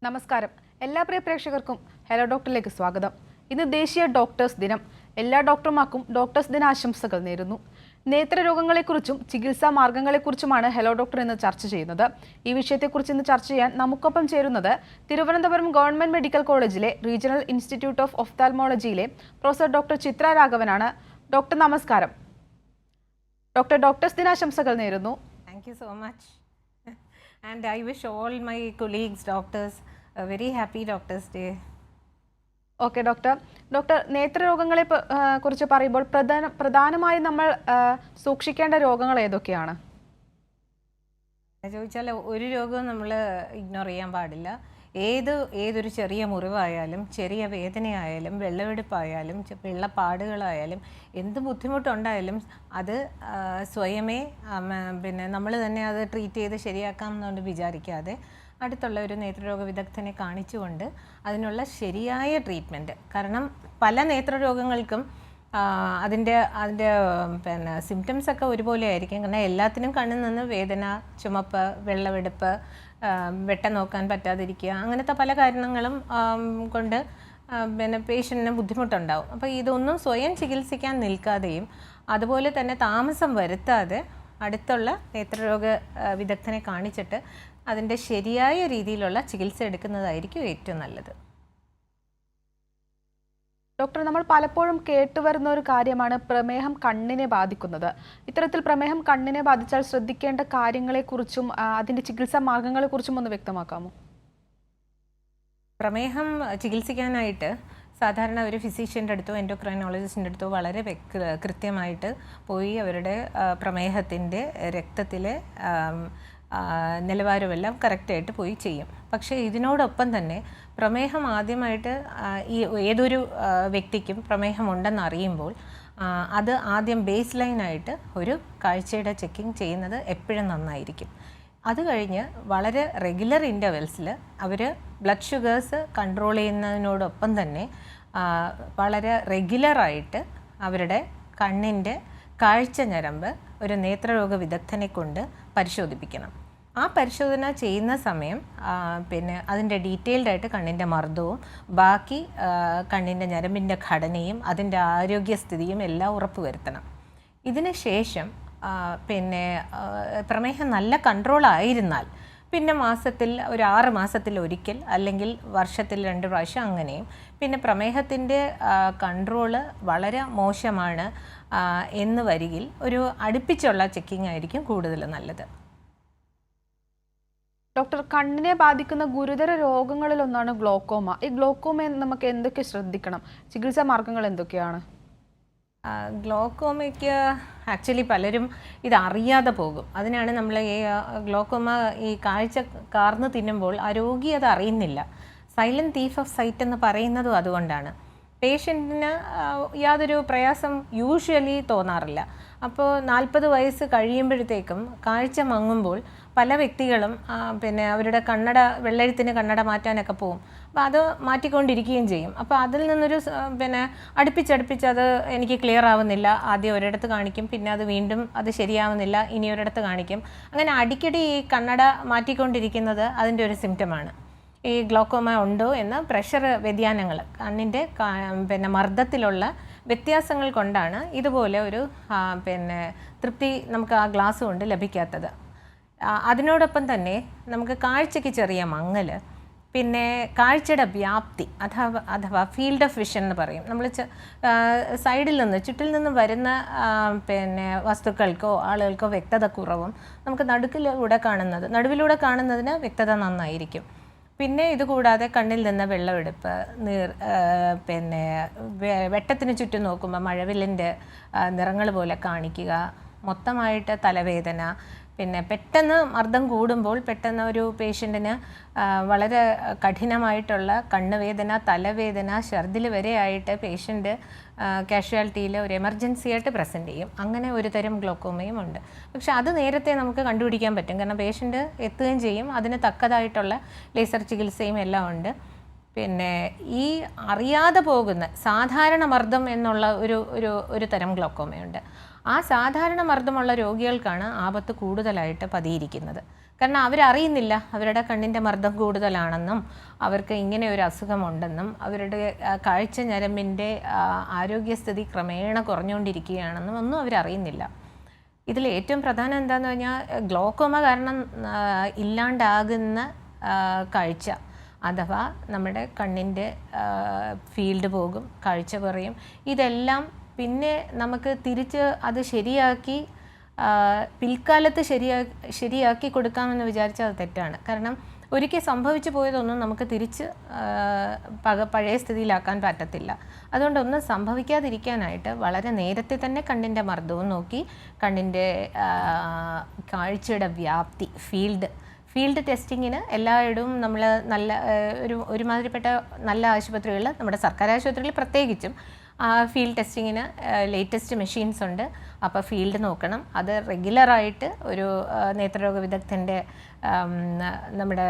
നമസ്കാരം. എല്ലാ പ്രിയ പ്രേക്ഷകർക്കും ഹലോ ഡോക്ടറിലേക്ക് സ്വാഗതം. ഇന്ന് ദേശീയ ഡോക്ടേഴ്സ് ദിനം. എല്ലാ ഡോക്ടർമാർക്കും ഡോക്ടേഴ്സ് ദിന ആശംസകൾ നേരുന്നു. നേത്രരോഗങ്ങളെക്കുറിച്ചും ചികിത്സാ മാർഗങ്ങളെക്കുറിച്ചുമാണ് ഹലോ ഡോക്ടർ ഇന്ന് ചർച്ച ചെയ്യുന്നത്. ഈ വിഷയത്തെക്കുറിച്ച് ഇന്ന് ചർച്ച ചെയ്യാൻ നമുക്കൊപ്പം ചേരുന്നത് തിരുവനന്തപുരം ഗവൺമെന്റ് മെഡിക്കൽ കോളേജിലെ റീജിയണൽ ഇൻസ്റ്റിറ്റ്യൂട്ട് ഓഫ് ഒഫ്താൽമോളജിയിലെ പ്രൊഫസർ ഡോക്ടർ ചിത്ര രാഘവനാണ്. ഡോക്ടർ നമസ്കാരം. ഡോക്ടർ ഡോക്ടേഴ്സ് ദിനാശംസകൾ നേരുന്നു. Thank you so much. And I wish all my colleagues, doctors, a very happy Doctors' Day. Okay doctor. Doctor, നേത്രരോഗങ്ങളെ കുറിച്ച് പറയുമ്പോൾ പ്രധാനമായും നമ്മൾ സൂക്ഷിക്കേണ്ട രോഗങ്ങൾ ഏതൊക്കെയാണ്? ചോദിച്ചാൽ ഒരു രോഗവും നമ്മൾ ഇഗ്നോർ ചെയ്യാൻ പാടില്ല. ഏതൊരു ചെറിയ മുറിവായാലും ചെറിയ വേദനയായാലും വെള്ളമെടുപ്പായാലും വെള്ളപ്പാടുകളായാലും എന്ത് ബുദ്ധിമുട്ടുണ്ടായാലും അത് സ്വയമേ നമ്മൾ തന്നെ അത് ട്രീറ്റ് ചെയ്ത് ശരിയാക്കാം എന്നുകൊണ്ട് വിചാരിക്കാതെ അടുത്തുള്ള ഒരു നേത്രരോഗ വിദഗ്ധനെ കാണിച്ചുകൊണ്ട് അതിനുള്ള ശരിയായ ട്രീറ്റ്മെൻറ്റ്. കാരണം പല നേത്രരോഗങ്ങൾക്കും അതിൻ്റെ സിംറ്റംസൊക്കെ ഒരുപോലെ ആയിരിക്കും. കാരണം എല്ലാത്തിനും കണ്ണിൽ നിന്ന് വേദന, ചുമപ്പ്, വെള്ളമെടുപ്പ്, വെട്ടം നോക്കാൻ പറ്റാതിരിക്കുക, അങ്ങനത്തെ പല കാരണങ്ങളും കൊണ്ട് പേഷ്യൻറ്റിന് ബുദ്ധിമുട്ടുണ്ടാവും. അപ്പോൾ ഇതൊന്നും സ്വയം ചികിത്സിക്കാൻ നിൽക്കാതെയും അതുപോലെ തന്നെ താമസം വരുത്താതെ അടുത്തുള്ള നേത്രരോഗ വിദഗ്ധനെ കാണിച്ചിട്ട് അതിൻ്റെ ശരിയായ രീതിയിലുള്ള ചികിത്സ എടുക്കുന്നതായിരിക്കും ഏറ്റവും നല്ലത്. ഡോക്ടർ, നമ്മൾ പലപ്പോഴും കേട്ടുവരുന്ന ഒരു കാര്യമാണ് പ്രമേഹം കണ്ണിനെ ബാധിക്കുന്നത്. ഇത്തരത്തിൽ പ്രമേഹം കണ്ണിനെ ബാധിച്ചാൽ ശ്രദ്ധിക്കേണ്ട കാര്യങ്ങളെക്കുറിച്ചും അതിൻ്റെ ചികിത്സാ മാർഗങ്ങളെക്കുറിച്ചും ഒന്ന് വ്യക്തമാക്കാമോ? പ്രമേഹം ചികിത്സിക്കാനായിട്ട് സാധാരണ ഒരു ഫിസീഷ്യൻ്റെ അടുത്തോ എൻഡോക്രൈനോളജിസ്റ്റിൻ്റെ അടുത്തോ വളരെ കൃത്യമായിട്ട് പോയി അവരുടെ പ്രമേഹത്തിൻ്റെ രക്തത്തിലെ നിലവാരമെല്ലാം കറക്റ്റായിട്ട് പോയി ചെയ്യും. പക്ഷേ ഇതിനോടൊപ്പം തന്നെ പ്രമേഹം ആദ്യമായിട്ട് ഏതൊരു വ്യക്തിക്കും പ്രമേഹമുണ്ടെന്ന് അറിയുമ്പോൾ അത് ആദ്യം ബേസ് ലൈനായിട്ട് ഒരു കാഴ്ചയുടെ ചെക്കിങ് ചെയ്യുന്നത് എപ്പോഴും നന്നായിരിക്കും. അത് കഴിഞ്ഞ് വളരെ റെഗുലർ ഇൻ്റർവെൽസിൽ അവർ ബ്ലഡ് ഷുഗേഴ്സ് കൺട്രോൾ ചെയ്യുന്നതിനോടൊപ്പം തന്നെ വളരെ റെഗുലറായിട്ട് അവരുടെ കണ്ണിൻ്റെ കാഴ്ച ഞരമ്പ് ഒരു നേത്രരോഗ വിദഗ്ധനെ കൊണ്ട് പരിശോധിപ്പിക്കണം. ആ പരിശോധന ചെയ്യുന്ന സമയം അതിൻ്റെ ഡീറ്റെയിൽഡായിട്ട് കണ്ണിൻ്റെ മർദ്ദവും ബാക്കി കണ്ണിൻ്റെ ഞരമ്പിൻ്റെ ഘടനയും അതിൻ്റെ ആരോഗ്യസ്ഥിതിയും എല്ലാം ഉറപ്പുവരുത്തണം. ഇതിന് ശേഷം പ്രമേഹം നല്ല കൺട്രോൾ ആയിരുന്നാൽ പിന്നെ മാസത്തിൽ ഒരു 6 മാസത്തിൽ ഒരിക്കൽ അല്ലെങ്കിൽ വർഷത്തിൽ 2 പ്രാവശ്യം അങ്ങനെയും. പിന്നെ പ്രമേഹത്തിൻ്റെ കൺട്രോള് വളരെ മോശമാണ് എന്ന് വരികിൽ ഒരു അടുപ്പിച്ചുള്ള ചെക്കിംഗ് ആയിരിക്കും കൂടുതൽ നല്ലത്. ഡോക്ടർ, കണ്ണിനെ ബാധിക്കുന്ന ഗുരുതര രോഗങ്ങളിലൊന്നാണ് ഗ്ലോക്കോമ. ഈ ഗ്ലോക്കോമയിൽ നമുക്ക് എന്തൊക്കെ ശ്രദ്ധിക്കണം? ചികിത്സാ മാർഗങ്ങൾ എന്തൊക്കെയാണ്? ഗ്ലോക്കോമയ്ക്ക് ആക്ച്വലി പലരും ഇതറിയാതെ പോകും. അതിനാണ് നമ്മൾ ഈ ഗ്ലോക്കോമ ഈ കാഴ്ച കാർന്ന് തിന്നുമ്പോൾ ആ രോഗി അത് അറിയുന്നില്ല. സൈലൻറ്റ് തീഫ് ഓഫ് സൈറ്റ് എന്ന് പറയുന്നതും അതുകൊണ്ടാണ്. പേഷ്യൻറ്റിന് യാതൊരു പ്രയാസം യൂഷ്വലി തോന്നാറില്ല. അപ്പോൾ 40 വയസ്സ് കഴിയുമ്പോഴത്തേക്കും കാഴ്ച മങ്ങുമ്പോൾ പല വ്യക്തികളും അവരുടെ വെള്ളെഴുത്തിന് കണ്ണട മാറ്റാനൊക്കെ പോകും. അപ്പോൾ അത് മാറ്റിക്കൊണ്ടിരിക്കുകയും ചെയ്യും. അപ്പോൾ അതിൽ നിന്നൊരു അടുപ്പിച്ചടുപ്പിച്ച് അത് എനിക്ക് ക്ലിയർ ആവുന്നില്ല, ആദ്യം ഒരിടത്ത് കാണിക്കും, പിന്നെ അത് വീണ്ടും അത് ശരിയാവുന്നില്ല, ഇനി ഒരിടത്ത് കാണിക്കും. അങ്ങനെ അടിക്കടി ഈ കണ്ണട മാറ്റിക്കൊണ്ടിരിക്കുന്നത് അതിൻ്റെ ഒരു സിംറ്റമാണ്. ഈ ഗ്ലോക്കോമ ഉണ്ടോ എന്ന് പ്രഷർ വ്യതിയാനങ്ങൾ, കണ്ണിൻ്റെ മർദ്ദത്തിലുള്ള വ്യത്യാസങ്ങൾ കൊണ്ടാണ് ഇതുപോലെ ഒരു തൃപ്തി നമുക്ക് ആ ഗ്ലാസ് കൊണ്ട് ലഭിക്കാത്തത്. അതിനോടൊപ്പം തന്നെ നമുക്ക് കാഴ്ചയ്ക്ക് ചെറിയ മങ്ങൽ, പിന്നെ കാഴ്ചയുടെ വ്യാപ്തി അഥവാ ഫീൽഡ് ഓഫ് വിഷൻ എന്ന് പറയും. നമ്മൾ സൈഡിൽ നിന്ന് ചുറ്റിൽ നിന്ന് വരുന്ന വസ്തുക്കൾക്കോ ആളുകൾക്കോ വ്യക്തത കുറവും, നമുക്ക് നടുവിലൂടെ കാണുന്നതിന് വ്യക്തത നന്നായിരിക്കും. പിന്നെ ഇതുകൂടാതെ കണ്ണിൽ നിന്ന് വെള്ളമെടുപ്പ്, വെട്ടത്തിന് ചുറ്റും നോക്കുമ്പോൾ മഴവില്ലിൻ്റെ നിറങ്ങൾ പോലെ കാണിക്കുക, മൊത്തമായിട്ട് തലവേദന, പിന്നെ പെട്ടെന്ന് മർദ്ദം കൂടുമ്പോൾ പെട്ടെന്ന് ഒരു പേഷ്യൻറ്റിന് വളരെ കഠിനമായിട്ടുള്ള കണ്ണുവേദന, തലവേദന, ഛർദിൽ വരെ ആയിട്ട് പേഷ്യൻ്റ് കാഷ്വാലിറ്റിയിൽ ഒരു എമർജൻസി ആയിട്ട് പ്രസൻറ്റ് ചെയ്യും. അങ്ങനെ ഒരു തരം ഗ്ലോക്കോമയും ഉണ്ട്. പക്ഷെ അത് നേരത്തെ നമുക്ക് കണ്ടുപിടിക്കാൻ പറ്റും. കാരണം പേഷ്യൻ്റ് എത്തുകയും ചെയ്യും. അതിന് തക്കതായിട്ടുള്ള ലേസർ ചികിത്സയും എല്ലാം ഉണ്ട്. പിന്നെ ഈ അറിയാതെ പോകുന്ന സാധാരണ മർദ്ദം എന്നുള്ള ഒരു തരം ഗ്ലോക്കോമയുണ്ട്. ആ സാധാരണ മർദ്ദമുള്ള രോഗികൾക്കാണ് ആപത്ത് കൂടുതലായിട്ട് പതിയിരിക്കുന്നത്. കാരണം അവരറിയുന്നില്ല അവരുടെ കണ്ണിൻ്റെ മർദ്ദം കൂടുതലാണെന്നും അവർക്ക് ഇങ്ങനെ ഒരു അസുഖമുണ്ടെന്നും അവരുടെ കാഴ്ച ഞരമ്പിൻ്റെ ആരോഗ്യസ്ഥിതി ക്രമേണ കുറഞ്ഞുകൊണ്ടിരിക്കുകയാണെന്നും ഒന്നും അവരറിയുന്നില്ല. ഇതിൽ ഏറ്റവും പ്രധാനം എന്താണെന്ന് പറഞ്ഞാൽ ഗ്ലോക്കോമ കാരണം ഇല്ലാണ്ടാകുന്ന കാഴ്ച, അഥവാ നമ്മുടെ കണ്ണിൻ്റെ ഫീൽഡ് പോകും, കാഴ്ച കുറയും. ഇതെല്ലാം പിന്നെ നമുക്ക് തിരിച്ച് അത് ശരിയാക്കി പിൽക്കാലത്ത് ശരിയാക്കി കൊടുക്കാമെന്ന് വിചാരിച്ചാൽ അത് തെറ്റാണ്. കാരണം ഒരിക്കൽ സംഭവിച്ചു പോയതൊന്നും നമുക്ക് തിരിച്ച് പഴയ സ്ഥിതിയിലാക്കാൻ പറ്റത്തില്ല. അതുകൊണ്ടൊന്നും സംഭവിക്കാതിരിക്കാനായിട്ട് വളരെ നേരത്തെ തന്നെ കണ്ണിൻ്റെ മർദ്ദവും നോക്കി കണ്ണിൻ്റെ കാഴ്ചയുടെ വ്യാപ്തി, ഫീൽഡ് ടെസ്റ്റിങ്ങിന് എല്ലായിടവും നമ്മൾ നല്ല ഒരുമാതിരിപ്പെട്ട നല്ല ആശുപത്രികളിൽ, നമ്മുടെ സർക്കാർ ആശുപത്രികളിൽ പ്രത്യേകിച്ചും ഫീൽഡ് ടെസ്റ്റിങ്ങിന് ലേറ്റസ്റ്റ് മെഷീൻസ് ഉണ്ട്. അപ്പോൾ ഫീൽഡ് നോക്കണം. അത് റെഗുലറായിട്ട് ഒരു നേത്രരോഗ വിദഗ്ധൻ്റെ നമ്മുടെ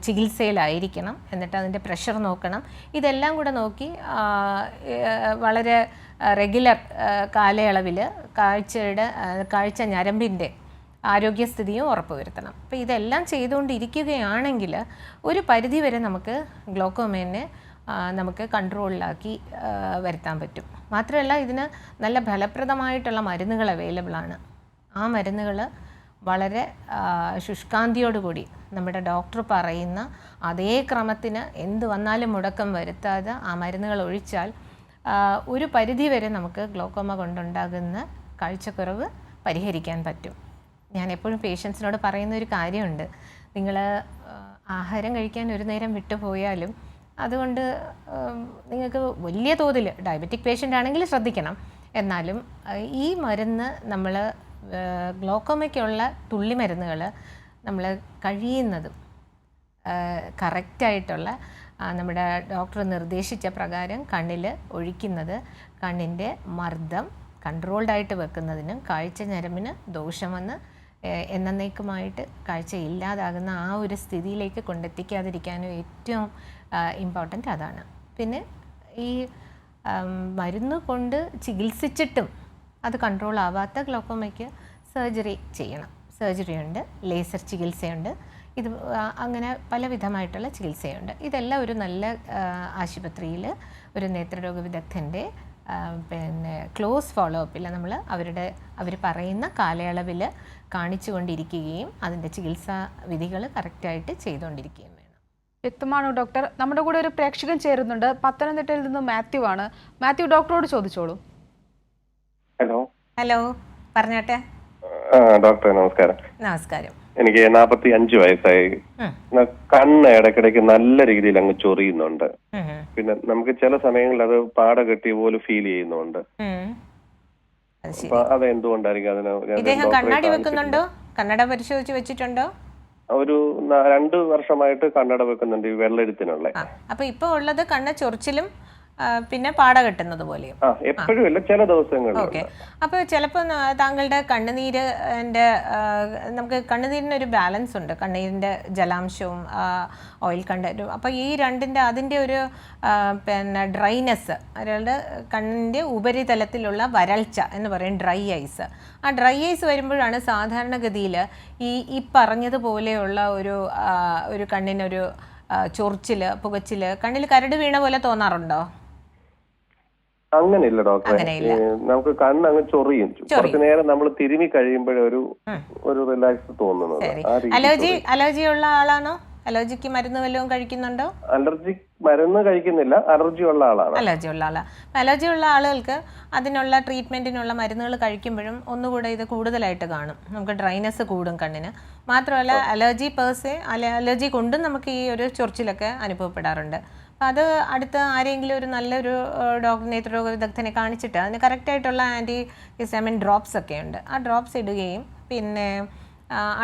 ചികിത്സയിലായിരിക്കണം. എന്നിട്ട് അതിൻ്റെ പ്രഷർ നോക്കണം. ഇതെല്ലാം കൂടെ നോക്കി വളരെ റെഗുലർ കാലയളവിൽ കാഴ്ച ഞരമ്പിൻ്റെ ആരോഗ്യസ്ഥിതിയും ഉറപ്പുവരുത്തണം. അപ്പോൾ ഇതെല്ലാം ചെയ്തുകൊണ്ടിരിക്കുകയാണെങ്കിൽ ഒരു പരിധിവരെ നമുക്ക് ഗ്ലോക്കോമയെ നമുക്ക് കൺട്രോളിലാക്കി വരുത്താൻ പറ്റും. മാത്രമല്ല ഇതിന് നല്ല ഫലപ്രദമായിട്ടുള്ള മരുന്നുകൾ അവൈലബിൾ ആണ്. ആ മരുന്നുകൾ വളരെ ശുഷ്കാന്തിയോടുകൂടി നമ്മുടെ ഡോക്ടർ പറയുന്ന അതേ ക്രമത്തിന് എന്ത് വന്നാലും മുടക്കം വരുത്താതെ ആ മരുന്നുകൾ ഒഴിച്ചാൽ ഒരു പരിധി വരെ നമുക്ക് ഗ്ലോക്കോമ കൊണ്ടുണ്ടാകുന്ന കാഴ്ചക്കുറവ് പരിഹരിക്കാൻ പറ്റും. ഞാൻ എപ്പോഴും പേഷ്യൻസിനോട് പറയുന്ന ഒരു കാര്യമുണ്ട്, നിങ്ങൾ ആഹാരം കഴിക്കാൻ ഒരു നേരം വിട്ടുപോയാലും അതുകൊണ്ട് നിങ്ങൾക്ക് വലിയ തോതിൽ ഡയബറ്റിക് പേഷ്യൻ്റ് ആണെങ്കിൽ ശ്രദ്ധിക്കണം. എന്നാലും ഈ മരുന്ന് നമ്മൾ ഗ്ലോക്കോമയ്ക്കുള്ള തുള്ളി മരുന്നുകൾ നമ്മൾ കഴിയുന്നതും കറക്റ്റായിട്ടുള്ള നമ്മുടെ ഡോക്ടർ നിർദ്ദേശിച്ച പ്രകാരം കണ്ണിൽ ഒഴിക്കുന്നത് കണ്ണിൻ്റെ മർദ്ദം കൺട്രോൾഡായിട്ട് വെക്കുന്നതിനും കാഴ്ച ഞരമ്പിന് ദോഷം വന്ന് എന്നേക്കുമായിട്ട് കാഴ്ച ഇല്ലാതാകുന്ന ആ ഒരു സ്ഥിതിയിലേക്ക് കൊണ്ടെത്തിക്കാതിരിക്കാനും ഏറ്റവും ഇമ്പോർട്ടൻ്റ് അതാണ്. പിന്നെ ഈ മരുന്ന് കൊണ്ട് ചികിത്സിച്ചിട്ടും അത് കൺട്രോൾ ആവാത്ത ഗ്ലോക്കോമയ്ക്ക് സർജറി ചെയ്യണം. സർജറി ഉണ്ട്, ലേസർ ചികിത്സയുണ്ട്, ഇത് അങ്ങനെ പലവിധമായിട്ടുള്ള ചികിത്സയുണ്ട്. ഇതെല്ലാം ഒരു നല്ല ആശുപത്രിയിൽ ഒരു നേത്രരോഗ വിദഗ്ധൻ്റെ പിന്നെ ക്ലോസ് ഫോളോ അപ്പിൽ അവർ പറയുന്ന കാലയളവിൽ കാണിച്ചു കൊണ്ടിരിക്കുകയും അതിൻ്റെ ചികിത്സാ വിധികൾ കറക്റ്റായിട്ട് ചെയ്തുകൊണ്ടിരിക്കുകയും വേണം. വ്യക്തമാണോ ഡോക്ടർ? നമ്മുടെ കൂടെ ഒരു പ്രേക്ഷകൻ ചേരുന്നുണ്ട്. പത്തനംതിട്ടയിൽ നിന്ന് മാത്യു ആണ്. മാത്യു, ഡോക്ടറോട് ചോദിച്ചോളൂ. ഹലോ, പറഞ്ഞോട്ടെ. ഡോക്ടർ നമസ്കാരം. നമസ്കാരം. എനിക്ക് 45 വയസ്സായി. കണ്ണ് ഇടയ്ക്കിടയ്ക്ക് നല്ല രീതിയിൽ അങ്ങ് ചൊറിയുന്നുണ്ട്. പിന്നെ നമുക്ക് ചില സമയങ്ങളിൽ അത് പാട കെട്ടിയ പോലെ ഫീൽ ചെയ്യുന്നുണ്ട്. അതെന്തുകൊണ്ടായിരിക്കും? ഇദ്ദേഹം കണ്ണാടി വെക്കുന്നുണ്ടോ? കണ്ണട പരിശോധിച്ച് വെച്ചിട്ടുണ്ടോ? ഒരു 2 വർഷമായിട്ട് കണ്ണട വെക്കുന്നുണ്ട്, വെള്ളെഴുത്തിനുള്ള. അപ്പൊ ഇപ്പൊ ഉള്ളത് കണ്ണ് ചൊറിച്ചിലും പിന്നെ പാട കെട്ടുന്നത് പോലെയും എപ്പോഴും ഇല്ല, ചില ദിവസങ്ങളിൽ. ഓക്കെ. അപ്പോൾ ചിലപ്പോൾ താങ്കളുടെ കണ്ണുനീര് നമുക്ക് കണ്ണുനീരിനൊരു ബാലൻസ് ഉണ്ട്, കണ്ണീരിൻ്റെ ജലാംശവും ഓയിൽ കണ്ടന്റും. അപ്പോൾ ഈ അതിൻ്റെ ഒരു പിന്നെ ഡ്രൈനെസ്, അയാളുടെ കണ്ണിൻ്റെ ഉപരിതലത്തിലുള്ള വരൾച്ച എന്ന് പറയും ഡ്രൈ ഐസ്. ആ ഡ്രൈ ഐസ് വരുമ്പോഴാണ് സാധാരണഗതിയിൽ ഈ പറഞ്ഞതുപോലെയുള്ള ഒരു കണ്ണിനൊരു ചൊറിച്ചില്, പുകച്ചില്, കണ്ണിൽ കരട് വീണ പോലെ തോന്നാറുണ്ടോ? അങ്ങനെയില്ല ഡോക്ടറെ, നമുക്ക് കണ്ണ് അങ്ങ് ചൊറിയും. കുറച്ചു നേരം നമ്മൾ തിരുമി കഴിയുമ്പോഴൊരു റിലാക്സ് തോന്നുന്നത്. അലർജി ഉള്ള ആളാണോ? അലർജിക്ക് മരുന്ന് വല്ലതും കഴിക്കുന്നുണ്ടോ? അലർജി മരുന്ന് കഴിക്കുന്നില്ല, അലർജി ഉള്ള ആളാണ്. അലർജി ഉള്ള ആളുകൾക്ക് അതിനുള്ള ട്രീറ്റ്മെന്റിനുള്ള മരുന്നുകൾ കഴിക്കുമ്പോഴും ഒന്നുകൂടെ ഇത് കൂടുതലായിട്ട് കാണും. നമുക്ക് ഡ്രൈനെസ് കൂടും കണ്ണിന്. മാത്രമല്ല അലർജി കൊണ്ടും നമുക്ക് ഈ ഒരു ചൊറിച്ചിലൊക്കെ അനുഭവപ്പെടാറുണ്ട്. അപ്പം അത് അടുത്ത ആരെങ്കിലും ഒരു നല്ലൊരു നേത്രരോഗ വിദഗ്ധനെ കാണിച്ചിട്ട് അതിന് കറക്റ്റായിട്ടുള്ള ആൻറ്റി ഹിസ്റ്റാമിൻ ഡ്രോപ്സ് ഒക്കെ ഉണ്ട്. ആ ഡ്രോപ്സ് ഇടുകയും പിന്നെ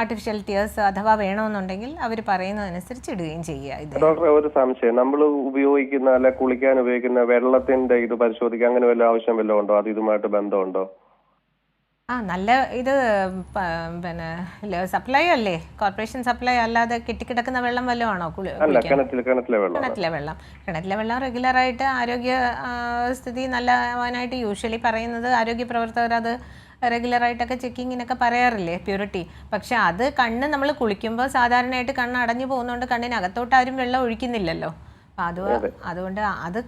ആർട്ടിഫിഷ്യൽ ടിയേഴ്സ് അഥവാ വേണമെന്നുണ്ടെങ്കിൽ അവർ പറയുന്നതനുസരിച്ച് ഇടുകയും ചെയ്യുക. ഡോക്ടറെ, ഒരു സംശയം, നമ്മൾ ഉപയോഗിക്കുന്ന അല്ലെ കുളിക്കാൻ ഉപയോഗിക്കുന്ന വെള്ളത്തിന്റെ ഇത് പരിശോധിക്കാൻ അങ്ങനെ വല്ല ആവശ്യം വല്ലതും ഉണ്ടോ? അത് ഇതുമായിട്ട് ബന്ധമുണ്ടോ? നല്ല ഇത് പിന്നെ സപ്ലൈ അല്ലേ, കോർപ്പറേഷൻ സപ്ലൈ അല്ലാതെ കെട്ടിക്കിടക്കുന്ന വെള്ളം വല്ലതും ആണോ? കിണറ്റിലെ വെള്ളം റെഗുലറായിട്ട് ആരോഗ്യ സ്ഥിതി നല്ലവാനായിട്ട് യൂഷ്വലി പറയുന്നത് ആരോഗ്യ പ്രവർത്തകർ അത് റെഗുലറായിട്ടൊക്കെ ചെക്കിങ്ങിനൊക്കെ പറയാറില്ലേ പ്യൂരിറ്റി. പക്ഷെ അത് കണ്ണ് നമ്മൾ കുളിക്കുമ്പോൾ സാധാരണയായിട്ട് കണ്ണ് അടഞ്ഞു പോകുന്നതുകൊണ്ട് കണ്ണിനകത്തോട്ട് ആരും വെള്ളം ഒഴിക്കുന്നില്ലല്ലോ. അപ്പം അതുകൊണ്ട് അത്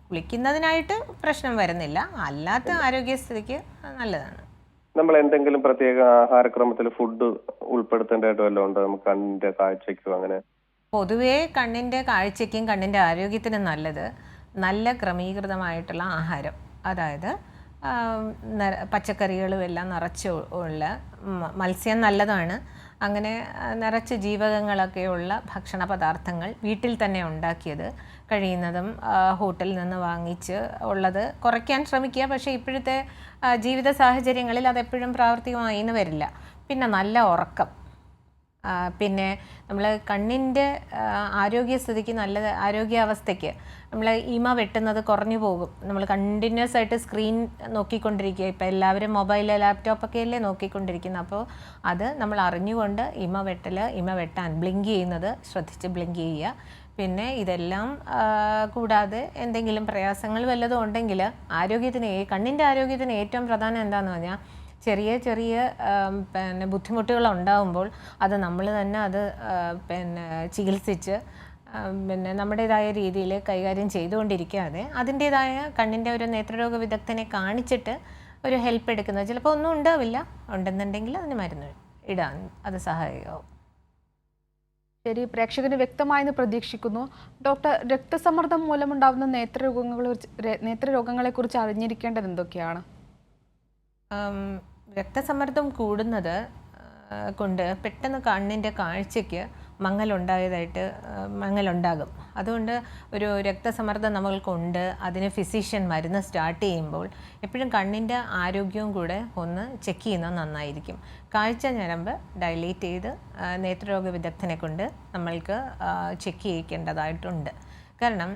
കുളിക്കുന്നതിനായിട്ട് പ്രശ്നം വരുന്നില്ല. അല്ലാത്ത ആരോഗ്യസ്ഥിതിക്ക് നല്ലതാണ്. നമ്മൾ എന്തെങ്കിലും പ്രത്യേക ആഹാരക്രമത്തിൽ ഫുഡ് ഉൾപ്പെടുത്തേണ്ടതായിട്ട് വല്ലതും ഉണ്ടോ നമുക്ക് കണ്ണിന്റെ കാഴ്ചയ്ക്കും? അങ്ങനെ പൊതുവേ കണ്ണിൻ്റെ കാഴ്ചയ്ക്കും കണ്ണിൻ്റെ ആരോഗ്യത്തിനും നല്ലത് നല്ല ക്രമീകൃതമായിട്ടുള്ള ആഹാരം. അതായത് പച്ചക്കറികളും എല്ലാം നിറച്ച് ഉള്ള മത്സ്യം നല്ലതാണ്. അങ്ങനെ നിറച്ച് ജീവകങ്ങളൊക്കെയുള്ള ഭക്ഷണ പദാർത്ഥങ്ങൾ വീട്ടിൽ തന്നെ ഉണ്ടാക്കിയത്, കഴിയുന്നതും ഹോട്ടലിൽ നിന്ന് വാങ്ങിച്ച് ഉള്ളത് കുറയ്ക്കാൻ ശ്രമിക്കുക. പക്ഷേ ഇപ്പോഴത്തെ ജീവിത സാഹചര്യങ്ങളിൽ അതെപ്പോഴും പ്രാവർത്തികമായി എന്ന് വരില്ല. പിന്നെ നല്ല ഉറക്കം, പിന്നെ നമ്മൾ കണ്ണിൻ്റെ ആരോഗ്യസ്ഥിതിക്ക് നല്ല ആരോഗ്യാവസ്ഥയ്ക്ക് നമ്മൾ ഇമ വെട്ടുന്നത് കുറഞ്ഞു പോകും. നമ്മൾ കണ്ടിന്യൂസ് ആയിട്ട് സ്ക്രീൻ നോക്കിക്കൊണ്ടിരിക്കുക. ഇപ്പോൾ എല്ലാവരും മൊബൈൽ ലാപ്ടോപ്പൊക്കെ അല്ലേ നോക്കിക്കൊണ്ടിരിക്കുന്നത്. അപ്പോൾ അത് നമ്മൾ അറിഞ്ഞുകൊണ്ട് ഇമ വെട്ടാൻ ബ്ലിങ്ക് ചെയ്യുന്നത് ശ്രദ്ധിച്ച് ബ്ലിങ്ക് ചെയ്യുക. പിന്നെ ഇതെല്ലാം കൂടാതെ എന്തെങ്കിലും പ്രയാസങ്ങൾ വല്ലതും ഉണ്ടെങ്കിൽ കണ്ണിൻ്റെ ആരോഗ്യത്തിന് ഏറ്റവും പ്രധാനം എന്താണെന്ന് പറഞ്ഞാൽ ചെറിയ പിന്നെ ബുദ്ധിമുട്ടുകൾ ഉണ്ടാകുമ്പോൾ അത് നമ്മൾ തന്നെ അത് പിന്നെ ചികിത്സിച്ച് പിന്നെ നമ്മുടേതായ രീതിയിൽ കൈകാര്യം ചെയ്തുകൊണ്ടിരിക്കാതെ അതിൻ്റേതായ കണ്ണിൻ്റെ ഒരു നേത്രരോഗ വിദഗ്ധനെ കാണിച്ചിട്ട് ഒരു ഹെൽപ്പ് എടുക്കുന്നത്. ചിലപ്പോൾ ഒന്നും ഉണ്ടാവില്ല, ഉണ്ടെന്നുണ്ടെങ്കിൽ അതിന് മരുന്ന് ഇടാൻ അത് സഹായകമാവും. ശരി, പ്രേക്ഷകന് വ്യക്തമായെന്ന് പ്രതീക്ഷിക്കുന്നു. ഡോക്ടർ, രക്തസമ്മർദ്ദം മൂലമുണ്ടാകുന്ന നേത്രരോഗങ്ങളെക്കുറിച്ച് അറിഞ്ഞിരിക്കേണ്ടത് എന്തൊക്കെയാണ്? രക്തസമ്മർദ്ദം കൂടുന്നത് കൊണ്ട് പെട്ടെന്ന് കണ്ണിൻ്റെ കാഴ്ചയ്ക്ക് മങ്ങലുണ്ടാകും. അതുകൊണ്ട് ഒരു രക്തസമ്മർദ്ദം നമ്മൾക്കുണ്ട്, അതിന് ഫിസിഷ്യൻ മരുന്ന് സ്റ്റാർട്ട് ചെയ്യുമ്പോൾ എപ്പോഴും കണ്ണിൻ്റെ ആരോഗ്യവും കൂടെ ഒന്ന് ചെക്ക് ചെയ്യുന്നത് നന്നായിരിക്കും. കാഴ്ച ഞരമ്പ് ഡയലേറ്റ് ചെയ്ത് നേത്രരോഗ വിദഗ്ധനെ കൊണ്ട് നമ്മൾക്ക് ചെക്ക് ചെയ്യിക്കേണ്ടതായിട്ടുണ്ട്. കാരണം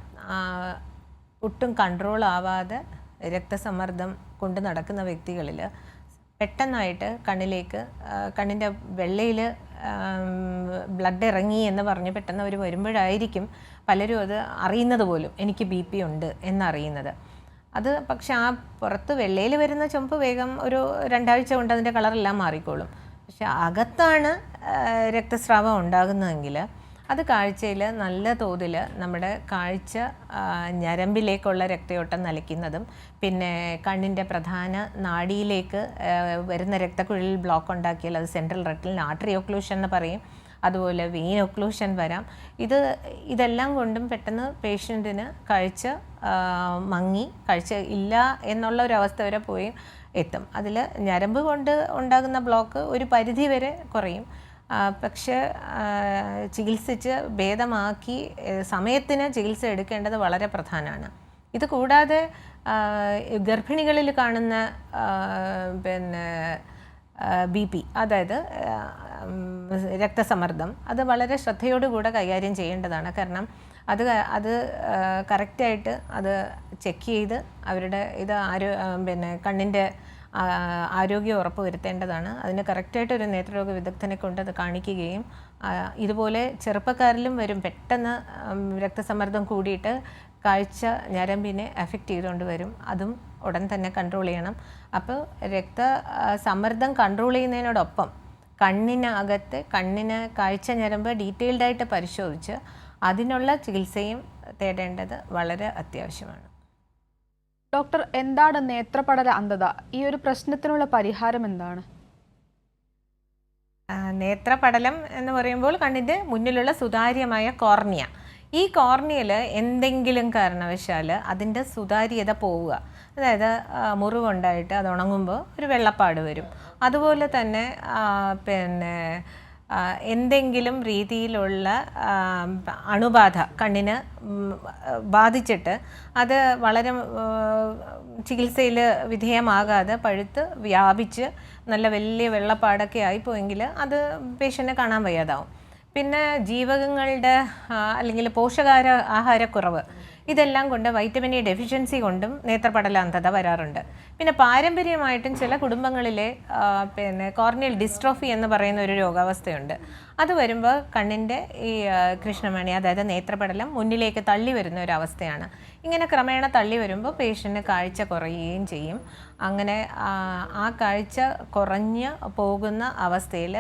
ഒട്ടും കൺട്രോൾ ആവാതെ രക്തസമ്മർദ്ദം കൊണ്ട് നടക്കുന്ന വ്യക്തികളിൽ പെട്ടെന്നായിട്ട് കണ്ണിൻ്റെ വെള്ളയിൽ ബ്ലഡ് ഇറങ്ങി എന്ന് പറഞ്ഞ് പെട്ടെന്ന് അവർ വരുമ്പോഴായിരിക്കും പലരും അത് അറിയുന്നത് പോലും എനിക്ക് BP ഉണ്ട് എന്നറിയുന്നത്. അത് പക്ഷെ ആ പുറത്ത് വെള്ളയിൽ വരുന്ന ചുമപ്പ് വേഗം ഒരു 2 ആഴ്ച കൊണ്ട് അതിൻ്റെ കളറെല്ലാം മാറിക്കോളും. പക്ഷെ അകത്താണ് രക്തസ്രാവം ഉണ്ടാകുന്നതെങ്കിൽ അത് കാഴ്ചയിൽ നല്ല തോതിൽ നമ്മുടെ കാഴ്ച ഞരമ്പിലേക്കുള്ള രക്തയോട്ടം നിലയ്ക്കുന്നതും പിന്നെ കണ്ണിൻ്റെ പ്രധാന നാഡിയിലേക്ക് വരുന്ന രക്തക്കുഴലിൽ ബ്ലോക്ക് ഉണ്ടാക്കിയാൽ അത് സെൻട്രൽ റെറ്റിനൽ ആർട്ടറി ഒക്ലൂഷൻ എന്ന് പറയും. അതുപോലെ വെയിൻ ഒക്ലൂഷൻ വരാം. ഇതെല്ലാം കൊണ്ടും പെട്ടെന്ന് പേഷ്യൻറ്റിന് കാഴ്ച മങ്ങി കാഴ്ച ഇല്ല എന്നുള്ള ഒരു അവസ്ഥ വരെ പോയി എത്തും. അതിൽ ഞരമ്പ് കൊണ്ട് ഉണ്ടാകുന്ന ബ്ലോക്ക് ഒരു പരിധി വരെ കുറയും. പക്ഷേ ചികിത്സിച്ച് ഭേദമാക്കി സമയത്തിന് ചികിത്സ എടുക്കേണ്ടത് വളരെ പ്രധാനമാണ്. ഇത് കൂടാതെ ഗർഭിണികളിൽ കാണുന്ന പിന്നെ BP, അതായത് രക്തസമ്മർദ്ദം, അത് വളരെ ശ്രദ്ധയോടുകൂടെ കൈകാര്യം ചെയ്യേണ്ടതാണ്. കാരണം അത് കറക്റ്റായിട്ട് അത് ചെക്ക് ചെയ്ത് അവരുടെ പിന്നെ കണ്ണിൻ്റെ ആരോഗ്യം ഉറപ്പ് വരുത്തേണ്ടതാണ്. അതിന് കറക്റ്റായിട്ടൊരു നേത്രരോഗ വിദഗ്ധനെ കൊണ്ട് അത് കാണിക്കുകയും ഇതുപോലെ ചെറുപ്പക്കാരിലും വരും, പെട്ടെന്ന് രക്തസമ്മർദ്ദം കൂടിയിട്ട് കാഴ്ച ഞരമ്പിനെ എഫക്റ്റ് ചെയ്തുകൊണ്ട് വരും. അതും ഉടൻ തന്നെ കൺട്രോൾ ചെയ്യണം. അപ്പോൾ രക്തസമ്മർദ്ദം കൺട്രോൾ ചെയ്യുന്നതിനോടൊപ്പം കണ്ണിന് കാഴ്ച ഞരമ്പ് ഡീറ്റെയിൽഡായിട്ട് പരിശോധിച്ച് അതിനുള്ള ചികിത്സയും തേടേണ്ടത് വളരെ അത്യാവശ്യമാണ്. ഡോക്ടർ, എന്താണ് നേത്രപടല അന്ധത? ഈ ഒരു പ്രശ്നത്തിനുള്ള പരിഹാരം എന്താണ്? നേത്രപടലം എന്ന് പറയുമ്പോൾ കണ്ണിൻ്റെ മുന്നിലുള്ള സുതാര്യമായ കോർണിയ. ഈ കോർണിയയിൽ എന്തെങ്കിലും കാരണവശാൽ അതിൻ്റെ സുതാര്യത പോവുക, അതായത് മുറിവുണ്ടായിട്ട് അത് ഉണങ്ങുമ്പോൾ ഒരു വെള്ളപ്പാട് വരും. അതുപോലെ തന്നെ പിന്നെ എന്തെങ്കിലും രീതിയിലുള്ള അണുബാധ കണ്ണിന് ബാധിച്ചിട്ട് അത് വളരെ ചികിത്സയിൽ വിധേയമാകാതെ പഴുത്ത് വ്യാപിച്ച് നല്ല വലിയ വെള്ളപ്പാടൊക്കെ ആയിപ്പോയെങ്കിൽ അത് പേഷ്യൻറ്റിനെ കാണാൻ വയ്യാതാവും. പിന്നെ ജീവകങ്ങളുടെ അല്ലെങ്കിൽ ആഹാരക്കുറവ്, ഇതെല്ലാം കൊണ്ട് വൈറ്റമിൻ എ ഡെഫിഷ്യൻസി കൊണ്ടും നേത്രപടല അന്ധത വരാറുണ്ട്. പിന്നെ പാരമ്പര്യമായിട്ടും ചില കുടുംബങ്ങളിലെ പിന്നെ കോർണിയൽ ഡിസ്ട്രോഫി എന്ന് പറയുന്ന ഒരു രോഗാവസ്ഥയുണ്ട്. അത് വരുമ്പോൾ കണ്ണിൻ്റെ ഈ കൃഷ്ണമണി, അതായത് നേത്രപടലം മുന്നിലേക്ക് തള്ളി വരുന്ന ഒരു അവസ്ഥയാണ്. ഇങ്ങനെ ക്രമേണ തള്ളി വരുമ്പോൾ പേഷ്യൻറ്റിന് കാഴ്ച കുറയുകയും ചെയ്യും. അങ്ങനെ ആ കാഴ്ച കുറഞ്ഞ് പോകുന്ന അവസ്ഥയിൽ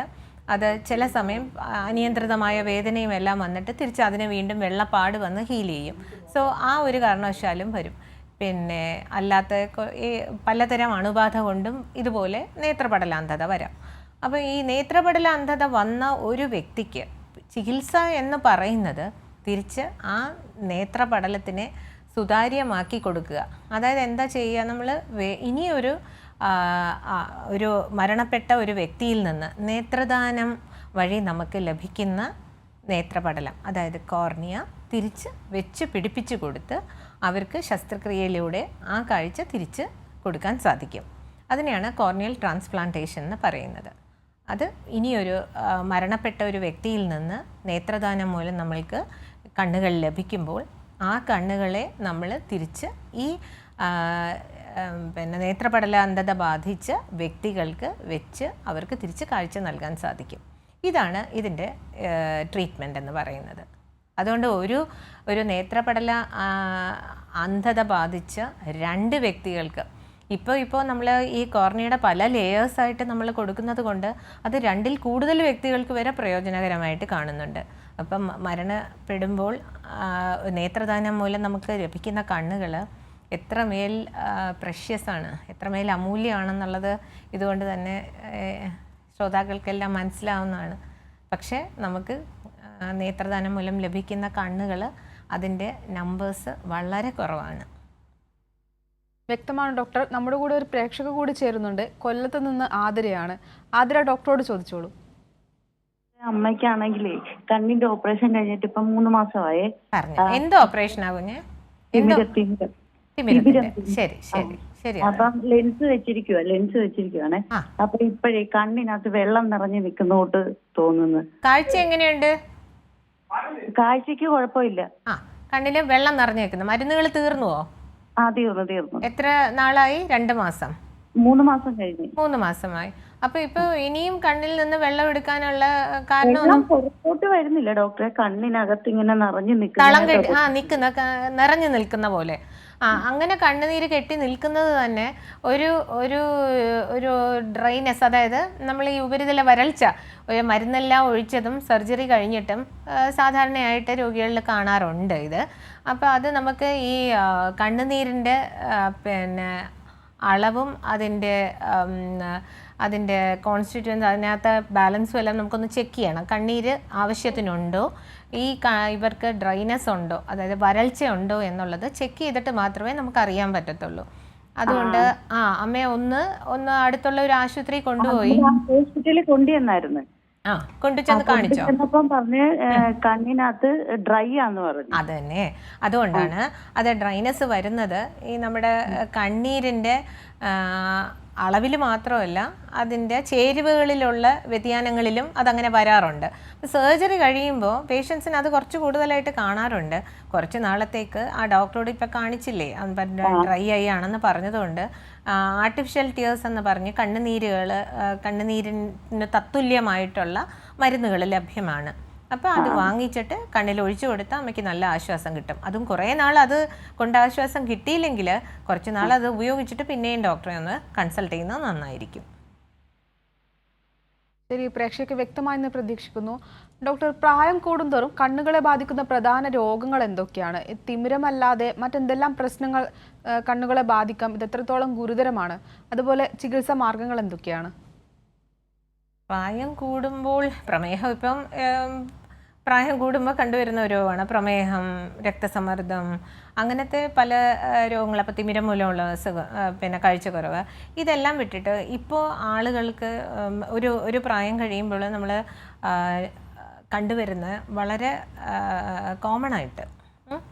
അത് ചില സമയം അനിയന്ത്രിതമായ വേദനയും എല്ലാം വന്നിട്ട് തിരിച്ച് അതിന് വീണ്ടും വെള്ളപ്പാട് വന്ന് ഹീൽ ചെയ്യും. സോ ആ ഒരു കാരണവശാലും വരും. പിന്നെ അല്ലാത്ത ഈ പലതരം അണുബാധ കൊണ്ടും ഇതുപോലെ നേത്രപടലാന്ധത വരാം. അപ്പോൾ ഈ നേത്രപടലാന്ധത വന്ന ഒരു വ്യക്തിക്ക് ചികിത്സ എന്ന് പറയുന്നത് തിരിച്ച് ആ നേത്രപടലത്തിനെ സുതാര്യമാക്കി കൊടുക്കുക. അതായത് എന്താ ചെയ്യുക, നമ്മൾ ഇനിയൊരു ഒരു മരണപ്പെട്ട ഒരു വ്യക്തിയിൽ നിന്ന് നേത്രദാനം വഴി നമുക്ക് ലഭിക്കുന്ന നേത്രപടലം, അതായത് കോർണിയ, തിരിച്ച് വെച്ച് പിടിപ്പിച്ച് കൊടുത്ത് അവർക്ക് ശസ്ത്രക്രിയയിലൂടെ ആ കാഴ്ച തിരിച്ച് കൊടുക്കാൻ സാധിക്കും. അതിനെയാണ് കോർണിയൽ ട്രാൻസ്പ്ലാന്റേഷൻ എന്ന് പറയുന്നത്. അത് ഇനിയൊരു മരണപ്പെട്ട ഒരു വ്യക്തിയിൽ നിന്ന് നേത്രദാനം മൂലം നമ്മൾക്ക് കണ്ണുകൾ ലഭിക്കുമ്പോൾ ആ കണ്ണുകളെ നമ്മൾ തിരിച്ച് ഈ പിന്നെ നേത്രപടല അന്ധത ബാധിച്ച വ്യക്തികൾക്ക് വെച്ച് അവർക്ക് തിരിച്ച് കാഴ്ച നൽകാൻ സാധിക്കും. ഇതാണ് ഇതിൻ്റെ ട്രീറ്റ്മെൻറ്റ് എന്ന് പറയുന്നത്. അതുകൊണ്ട് ഒരു നേത്രപടല അന്ധത ബാധിച്ച 2 വ്യക്തികൾക്ക് ഇപ്പോൾ നമ്മൾ ഈ കോർണിയയുടെ പല ലെയേഴ്സായിട്ട് നമ്മൾ കൊടുക്കുന്നത് കൊണ്ട് അത് 2ൽ കൂടുതൽ വ്യക്തികൾക്ക് വരെ പ്രയോജനകരമായിട്ട് കാണുന്നുണ്ട്. അപ്പം മരണപ്പെടുമ്പോൾ നേത്രദാനം മൂലം നമുക്ക് ലഭിക്കുന്ന കണ്ണുകൾ എത്രമേൽ പ്രഷ്യസാണ്, എത്രമേൽ അമൂല്യമാണെന്നുള്ളത് ഇതുകൊണ്ട് തന്നെ ശ്രോതാക്കൾക്കെല്ലാം മനസ്സിലാവുന്നതാണ്. പക്ഷേ നമുക്ക് നേത്രദാനം മൂലം ലഭിക്കുന്ന കണ്ണുകൾ അതിൻ്റെ നമ്പേഴ്സ് വളരെ കുറവാണ്. വ്യക്തമാണ് ഡോക്ടർ. നമ്മുടെ കൂടെ ഒരു പ്രേക്ഷക കൂടി ചേരുന്നുണ്ട്. കൊല്ലത്ത് നിന്ന് ആതിരയാണ്. ആതിര, ഡോക്ടറോട് ചോദിച്ചോളൂ. അമ്മയ്ക്കാണെങ്കിലേ കണ്ണിന്റെ ഓപ്പറേഷൻ കഴിഞ്ഞിട്ട് ഇപ്പം 3 മാസമായേ. എന്തോ ഓപ്പറേഷൻ ആകുഞ്ഞ്? ശരി. അപ്പം ലെൻസ് വെച്ചിരിക്കുവാണ്. അപ്പൊ ഇപ്പോഴേ കണ്ണിനകത്ത് വെള്ളം നിറഞ്ഞു നിൽക്കുന്നോട്ട് തോന്നുന്നു. കാഴ്ച എങ്ങനെയുണ്ട്? കാഴ്ചക്ക് കുഴപ്പമില്ല. കണ്ണില് വെള്ളം നിറഞ്ഞു നിൽക്കുന്നു. മരുന്നുകൾ തീർന്നുവോ? തീർന്നു. എത്ര നാളായി? 2 മാസം? 3 മാസം കഴിഞ്ഞു. 3 മാസമായി. അപ്പൊ ഇപ്പൊ ഇനിയും കണ്ണിൽ നിന്ന് വെള്ളം എടുക്കാനുള്ള കാരണം പുറത്തോട്ട് വരുന്നില്ല ഡോക്ടറെ. കണ്ണിനകത്ത് ഇങ്ങനെ നിറഞ്ഞു നിറഞ്ഞു നിൽക്കുന്ന പോലെ. അങ്ങനെ കണ്ണുനീര് കെട്ടി നിൽക്കുന്നത് തന്നെ ഒരു ഡ്രൈനെസ്, അതായത് നമ്മൾ ഈ ഉപരിതല വരൾച്ച, മരുന്നെല്ലാം ഒഴിച്ചതും സർജറി കഴിഞ്ഞിട്ടും സാധാരണയായിട്ട് രോഗികളിൽ കാണാറുണ്ട് ഇത്. അപ്പോൾ അത് നമുക്ക് ഈ കണ്ണുനീരിൻ്റെ പിന്നെ അളവും അതിൻ്റെ കോൺസ്റ്റിറ്റ്യൂൻസ്, അതിനകത്ത് ബാലൻസും എല്ലാം നമുക്കൊന്ന് ചെക്ക് ചെയ്യണം. കണ്ണീര് ആവശ്യത്തിനുണ്ടോ, ഇവർക്ക് ഡ്രൈനെസ് ഉണ്ടോ, അതായത് വരൾച്ച ഉണ്ടോ എന്നുള്ളത് ചെക്ക് ചെയ്തിട്ട് മാത്രമേ നമുക്ക് അറിയാൻ പറ്റത്തുള്ളൂ. അതുകൊണ്ട് അമ്മയെ ഒന്ന് അടുത്തുള്ള ഒരു ആശുപത്രി കൊണ്ടുപോയി ഹോസ്പിറ്റലിൽ കൊണ്ടുവന്നായിരുന്നു. കൊണ്ടുചെന്ന് കാണിച്ചോ? പറഞ്ഞ് കണ്ണിനകത്ത് ഡ്രൈ ആന്ന് പറഞ്ഞു. അത് തന്നെ, അതുകൊണ്ടാണ് അത് ഡ്രൈനെസ് വരുന്നത്. ഈ നമ്മുടെ കണ്ണീരിൻ്റെ അളവിൽ മാത്രമല്ല, അതിൻ്റെ ചേരുവകളിലുള്ള വ്യതിയാനങ്ങളിലും അതങ്ങനെ വരാറുണ്ട്. സർജറി കഴിയുമ്പോൾ പേഷ്യൻസിന് അത് കുറച്ച് കൂടുതലായിട്ട് കാണാറുണ്ട്. കുറച്ച് നാളത്തേക്ക് ആ ഡോക്ടറോട് ഇപ്പം കാണിച്ചില്ലേ, ഡ്രൈ ഐ ആണെന്ന് പറഞ്ഞതുകൊണ്ട് ആർട്ടിഫിഷ്യൽ ടിയേഴ്സ് എന്ന് പറഞ്ഞ് കണ്ണുനീരിന് തത്തുല്യമായിട്ടുള്ള മരുന്നുകൾ ലഭ്യമാണ്. അപ്പോൾ അത് വാങ്ങിച്ചിട്ട് കണ്ണിൽ ഒഴിച്ചു കൊടുത്താൽ അമ്മയ്ക്ക് നല്ല ആശ്വാസം കിട്ടും. അതും കുറേ നാൾ അത് കൊണ്ട് ആശ്വാസം കിട്ടിയില്ലെങ്കിൽ കുറച്ച് നാൾ അത് ഉപയോഗിച്ചിട്ട് പിന്നെയും ഡോക്ടറെ ഒന്ന് കൺസൾട്ട് ചെയ്യുന്നത് നന്നായിരിക്കും. ശരി, പ്രേക്ഷകർക്ക് വ്യക്തമായെന്ന് പ്രതീക്ഷിക്കുന്നു. ഡോക്ടർ, പ്രായം കൂടുന്തോറും കണ്ണുകളെ ബാധിക്കുന്ന പ്രധാന രോഗങ്ങൾ എന്തൊക്കെയാണ്? തിമിരമല്ലാതെ മറ്റെന്തെല്ലാം പ്രശ്നങ്ങൾ കണ്ണുകളെ ബാധിക്കാം? ഇത് എത്രത്തോളം ഗുരുതരമാണ്? അതുപോലെ ചികിത്സാ മാർഗങ്ങൾ എന്തൊക്കെയാണ്? പ്രായം കൂടുമ്പോൾ പ്രമേഹം, ഇപ്പം പ്രായം കൂടുമ്പോൾ കണ്ടുവരുന്ന ഒരു രോഗമാണ് പ്രമേഹം, രക്തസമ്മർദ്ദം, അങ്ങനത്തെ പല രോഗങ്ങൾ. അപ്പോൾ തിമിരം മൂലമുള്ള പിന്നെ കാഴ്ചക്കുറവ്, ഇതെല്ലാം വിട്ടിട്ട് ഇപ്പോൾ ആളുകൾക്ക് ഒരു പ്രായം കഴിയുമ്പോൾ നമ്മൾ കണ്ടുവരുന്ന വളരെ കോമൺ ആയിട്ട്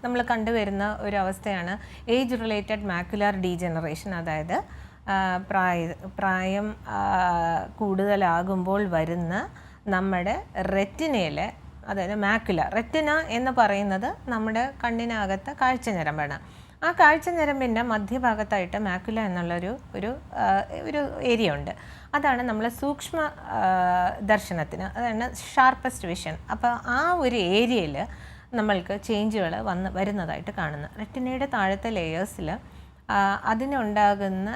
നമ്മൾ കണ്ടുവരുന്ന ഒരു അവസ്ഥയാണ് ഏജ് റിലേറ്റഡ് മാക്കുലാർ ഡീജനറേഷൻ. അതായത് പ്രായം കൂടുതലാകുമ്പോൾ വരുന്ന നമ്മുടെ റെറ്റിനയിലെ അതായത് മാക്കുല. റെറ്റിന എന്ന് പറയുന്നത് നമ്മുടെ കണ്ണിനകത്ത് കാഴ്ച ഞരമ്പാണ്. ആ കാഴ്ച ഞരമ്പിൻ്റെ മധ്യഭാഗത്തായിട്ട് മാക്കുല എന്നുള്ളൊരു ഒരു ഏരിയ ഉണ്ട്. അതാണ് നമ്മൾ സൂക്ഷ്മ ദർശനത്തിന്, അതാണ് ഷാർപ്പസ്റ്റ് വിഷൻ. അപ്പോൾ ആ ഒരു ഏരിയയിൽ നമ്മൾക്ക് ചേഞ്ചുകൾ വരുന്നതായിട്ട് കാണുന്നു. റെറ്റിനയുടെ താഴത്തെ ലെയേഴ്സിൽ അതിനുണ്ടാകുന്ന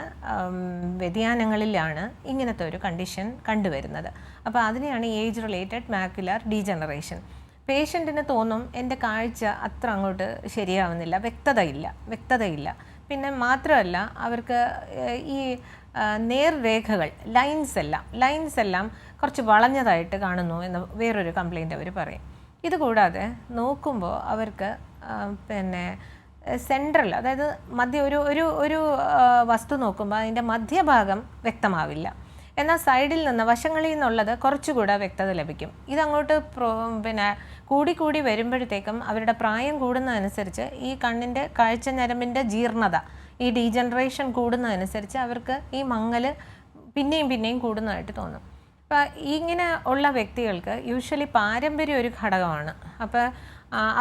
വ്യതിയാനങ്ങളിലാണ് ഇങ്ങനത്തെ ഒരു കണ്ടീഷൻ കണ്ടുവരുന്നത്. അപ്പോൾ അതിനെയാണ് ഏജ് റിലേറ്റഡ് മാക്കുലാർ ഡീജനറേഷൻ. പേഷ്യൻറ്റിന് തോന്നും എൻ്റെ കാഴ്ച അത്ര അങ്ങോട്ട് ശരിയാവുന്നില്ല, വ്യക്തതയില്ല. പിന്നെ മാത്രമല്ല അവർക്ക് ഈ നേർരേഖകൾ ലൈൻസ് എല്ലാം കുറച്ച് വളഞ്ഞതായിട്ട് കാണുന്നു എന്ന് വേറൊരു കംപ്ലയിൻ്റ് അവർ പറയും. ഇതുകൂടാതെ നോക്കുമ്പോൾ അവർക്ക് പിന്നെ സെൻട്രൽ, അതായത് ഒരു വസ്തു നോക്കുമ്പോൾ അതിൻ്റെ മധ്യഭാഗം വ്യക്തമാവില്ല. എന്നാൽ സൈഡിൽ നിന്ന് വശങ്ങളിൽ നിന്നുള്ളത് കുറച്ചുകൂടെ വ്യക്തത ലഭിക്കും. ഇതങ്ങോട്ട് പിന്നെ കൂടി വരുമ്പോഴത്തേക്കും അവരുടെ പ്രായം കൂടുന്നതനുസരിച്ച് ഈ കണ്ണിൻ്റെ കാഴ്ച ഞരമ്പിൻ്റെ ജീർണത, ഈ ഡീജനറേഷൻ കൂടുന്നതനുസരിച്ച് അവർക്ക് ഈ മങ്ങൽ പിന്നെയും കൂടുന്നതായിട്ട് തോന്നും. അപ്പോൾ ഇങ്ങനെ ഉള്ള വ്യക്തികൾക്ക് യൂഷ്വലി പാരമ്പര്യം ഒരു ഘടകമാണ്. അപ്പോൾ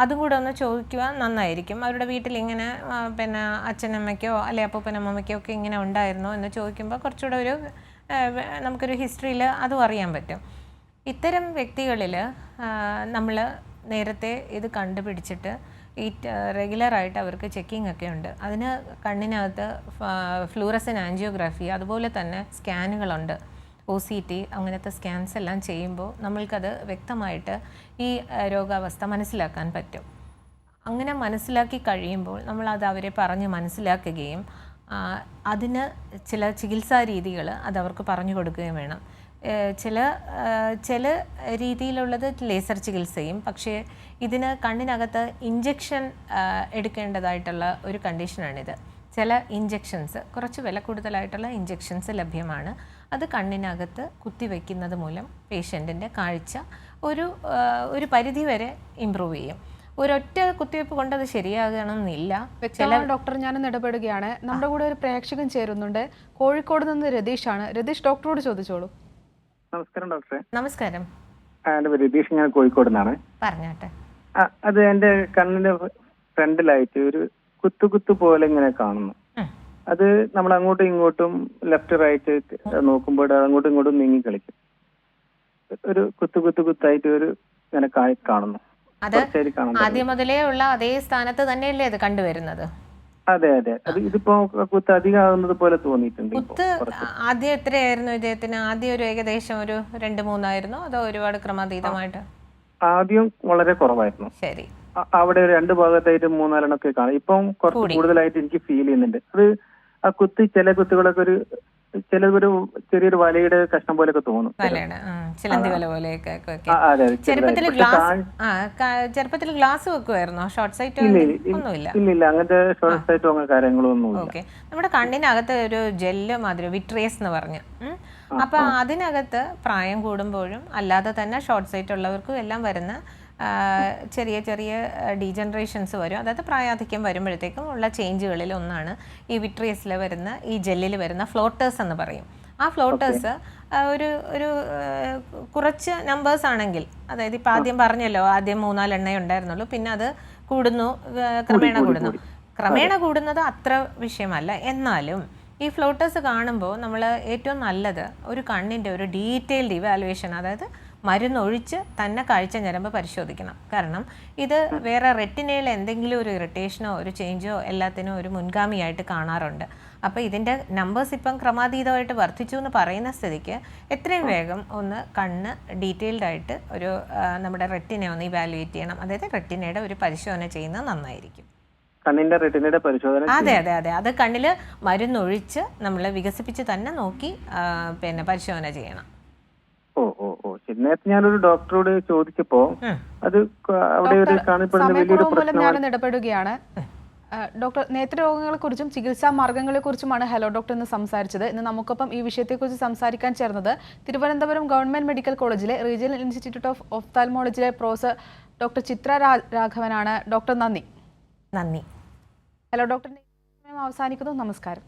അതും കൂടെ ഒന്ന് ചോദിക്കുക നന്നായിരിക്കും. അവരുടെ വീട്ടിൽ ഇങ്ങനെ പിന്നെ അച്ഛനമ്മയ്ക്കോ അല്ലെ അപ്പൂപ്പനമ്മയ്ക്കോ ഒക്കെ ഇങ്ങനെ ഉണ്ടായിരുന്നോ എന്ന് ചോദിക്കുമ്പോൾ കുറച്ചുകൂടെ നമുക്കൊരു ഹിസ്റ്ററിയിൽ അതും അറിയാൻ പറ്റും. ഇത്തരം വ്യക്തികളിൽ നമ്മൾ നേരത്തെ ഇത് കണ്ടുപിടിച്ചിട്ട് റെഗുലറായിട്ട് അവർക്ക് ചെക്കിംഗ് ഒക്കെ ഉണ്ട്. അതിന് കണ്ണിനകത്ത് ഫ്ലൂറസൻ ആൻജിയോഗ്രാഫി, അതുപോലെ തന്നെ സ്കാനുകളുണ്ട്, OCT, അങ്ങനത്തെ സ്കാൻസ് എല്ലാം ചെയ്യുമ്പോൾ നമ്മൾക്കത് വ്യക്തമായിട്ട് ഈ രോഗാവസ്ഥ മനസ്സിലാക്കാൻ പറ്റും. അങ്ങനെ മനസ്സിലാക്കി കഴിയുമ്പോൾ നമ്മളത് അവരെ പറഞ്ഞ് മനസ്സിലാക്കുകയും അതിന് ചില ചികിത്സാ രീതികൾ അതവർക്ക് പറഞ്ഞു കൊടുക്കുകയും വേണം. ചില രീതിയിലുള്ളത് ലേസർ ചികിത്സയും, പക്ഷേ ഇതിന് കണ്ണിനകത്ത് ഇഞ്ചക്ഷൻ എടുക്കേണ്ടതായിട്ടുള്ള ഒരു കണ്ടീഷനാണിത്. ചില ഇഞ്ചക്ഷൻസ്, കുറച്ച് വില കൂടുതലായിട്ടുള്ള ഇഞ്ചക്ഷൻസ് ലഭ്യമാണ്. അത് കണ്ണിനകത്ത് കുത്തിവെക്കുന്നത് മൂലം പേഷ്യൻറ്റിൻ്റെ കാഴ്ച ഒരു പരിധി വരെ ഇമ്പ്രൂവ് ചെയ്യും. ഒരൊറ്റ കുത്തിവെപ്പ് കൊണ്ട് അത് ശരിയാകണമെന്നില്ല. ഡോക്ടർ, ഞാനൊന്ന് ഇടപെടുകയാണ്. നമ്മുടെ കൂടെ ഒരു പ്രേക്ഷകൻ ചേരുന്നുണ്ട്. കോഴിക്കോട് നിന്ന് രതീഷാണ്. രതീഷ്, ഡോക്ടറോട് ചോദിച്ചോളൂ. നമസ്കാരം ഡോക്ടറെ. നമസ്കാരം. എൻ്റെ പേര് രതീഷ്, ഞാൻ കോഴിക്കോട് നിന്നാണ്. പറഞ്ഞോട്ടെ. അത് എൻ്റെ കണ്ണിന്റെ ഫ്രണ്ടിലായിട്ട് ഒരു കുത്തു പോലെ ഇങ്ങനെ കാണുന്നു. അത് നമ്മൾ അങ്ങോട്ടും ഇങ്ങോട്ടും ലെഫ്റ്റ് റൈറ്റ് നോക്കുമ്പോൾ അങ്ങോട്ടും ഇങ്ങോട്ടും നീങ്ങി കളിക്കും. ഒരു കുത്തായിട്ട് ഇങ്ങനെ കാണുന്നു. അത് ആദ്യം മുതലേ ഉള്ള അതേ സ്ഥാനത്ത് തന്നെയല്ലേ അത് കണ്ടുവരുന്നത്? അതെ. അത് ഇതിപ്പോ കുത്ത് അധികമാകുന്നത് പോലെ തോന്നിയിട്ടുണ്ട്. കുത്ത് ആദ്യം എത്രയായിരുന്നു ഇദ്ദേഹത്തിന്? ആദ്യം ഒരു ഏകദേശം ഒരു 2-3 ആയിരുന്നോ അതോ ഒരുപാട് ക്രമാതീതമായിട്ട്? ആദ്യം വളരെ കുറവായിരുന്നു. ശരി. അവിടെ 2 ഭാഗത്തായിട്ട് 3-4 ഒക്കെ കാണും. ഇപ്പം കുറച്ച് കൂടുതലായിട്ട് എനിക്ക് ഫീൽ ചെയ്യുന്നുണ്ട്. അത് ആ ചില കുത്തുകളൊക്കെ ചിലതൊരു ചെറിയൊരു വലയുടെ കഷ്ണം പോലെയൊക്കെ തോന്നും. ചിലന്തി വല പോലെയൊക്കെ. ചെറുപ്പത്തിൽ ഗ്ലാസ് വെക്കുമായിരുന്നോ? ഷോർട്ട് സൈറ്റ് ഒന്നുമില്ല? ഇല്ല, അങ്ങനത്തെ ഷോർട്ട് സൈറ്റോ അങ്ങനെ കാര്യങ്ങളൊന്നും. ഓക്കെ. നമ്മുടെ കണ്ണിനകത്ത് ഒരു ജെല്ല് മാതിരി വിട്രിയസ് എന്ന് പറഞ്ഞു. അപ്പൊ അതിനകത്ത് പ്രായം കൂടുമ്പോഴും അല്ലാതെ തന്നെ ഷോർട്ട് സൈറ്റ് ഉള്ളവർക്കും എല്ലാം വരുന്ന ചെറിയ ഡീജനറേഷൻസ് വരും. അതായത് പ്രായാധിക്യം വരുമ്പോഴത്തേക്കും ഉള്ള ചേഞ്ചുകളിൽ ഒന്നാണ് ഈ വിട്രിയസിൽ വരുന്ന, ഈ ജെല്ലിൽ വരുന്ന ഫ്ലോട്ടേഴ്സ് എന്ന് പറയും. ആ ഫ്ലോട്ടേഴ്സ് ഒരു കുറച്ച് നമ്പേഴ്സ് ആണെങ്കിൽ, അതായത് ഇപ്പം ആദ്യം പറഞ്ഞല്ലോ, ആദ്യം 3-4 എണ്ണേ ഉണ്ടായിരുന്നുള്ളൂ, പിന്നെ അത് ക്രമേണ കൂടുന്നത് അത്ര വിഷയമല്ല. എന്നാലും ഈ ഫ്ലോട്ടേഴ്സ് കാണുമ്പോൾ നമ്മൾ ഏറ്റവും നല്ലത് ഒരു കണ്ണിൻ്റെ ഒരു ഡീറ്റെയിൽഡ് ഇവാലുവേഷൻ, അതായത് മരുന്നൊഴിച്ച് തന്നെ കാഴ്ച ഞരമ്പ് പരിശോധിക്കണം. കാരണം ഇത് വേറെ റെറ്റിനയിൽ എന്തെങ്കിലും ഒരു ഇറിറ്റേഷനോ ഒരു ചേഞ്ചോ എല്ലാത്തിനും ഒരു മുൻഗാമിയായിട്ട് കാണാറുണ്ട്. അപ്പോൾ ഇതിൻ്റെ നമ്പേഴ്സ് ഇപ്പം ക്രമാതീതമായിട്ട് വർദ്ധിച്ചു എന്ന് പറയുന്ന സ്ഥിതിക്ക് എത്രയും വേഗം ഒന്ന് കണ്ണ് ഡീറ്റെയിൽഡ് ആയിട്ട് ഒരു നമ്മുടെ റെറ്റിനെ ഒന്ന് ഇവാലുവേറ്റ് ചെയ്യണം. അതായത് റെറ്റിനയുടെ ഒരു പരിശോധന ചെയ്യുന്നത് നന്നായിരിക്കും. കണ്ണിന്റെ റെറ്റിനയുടെ പരിശോധന? അതെ. അത് കണ്ണിൽ മരുന്നൊഴിച്ച് നമ്മൾ വികസിപ്പിച്ച് തന്നെ നോക്കി പിന്നെ പരിശോധന ചെയ്യണം. നേരത്തെ ഞാനൊരു ഡോക്ടറോട് ചോദിച്ചപ്പോ അത് അവിടെ ഒരു കാണപ്പെടുന്ന വലിയൊരു പ്രശ്നം. ഇടപെടുകയാണ് ഡോക്ടർ. നേത്രരോഗങ്ങളെ കുറിച്ചും ചികിത്സാ മാർഗങ്ങളെ കുറിച്ചുമാണ് ഹലോ ഡോക്ടർ എന്ന് സംസാരിച്ചത്. ഇന്ന് നമുക്കൊപ്പം ഈ വിഷയത്തെക്കുറിച്ച് സംസാരിക്കാൻ ചേർന്നത് തിരുവനന്തപുരം ഗവൺമെന്റ് മെഡിക്കൽ കോളേജിലെ റീജിയണൽ ഇൻസ്റ്റിറ്റ്യൂട്ട് ഓഫ് ഒഫ്താൽമോളജിയിലെ പ്രൊഫസർ ഡോക്ടർ ചിത്ര രാഘവനാണ്. ഡോക്ടർ, നന്ദി. ഹലോ ഡോക്ടറിന്റെ അവസാനിക്കുന്നു. നമസ്കാരം.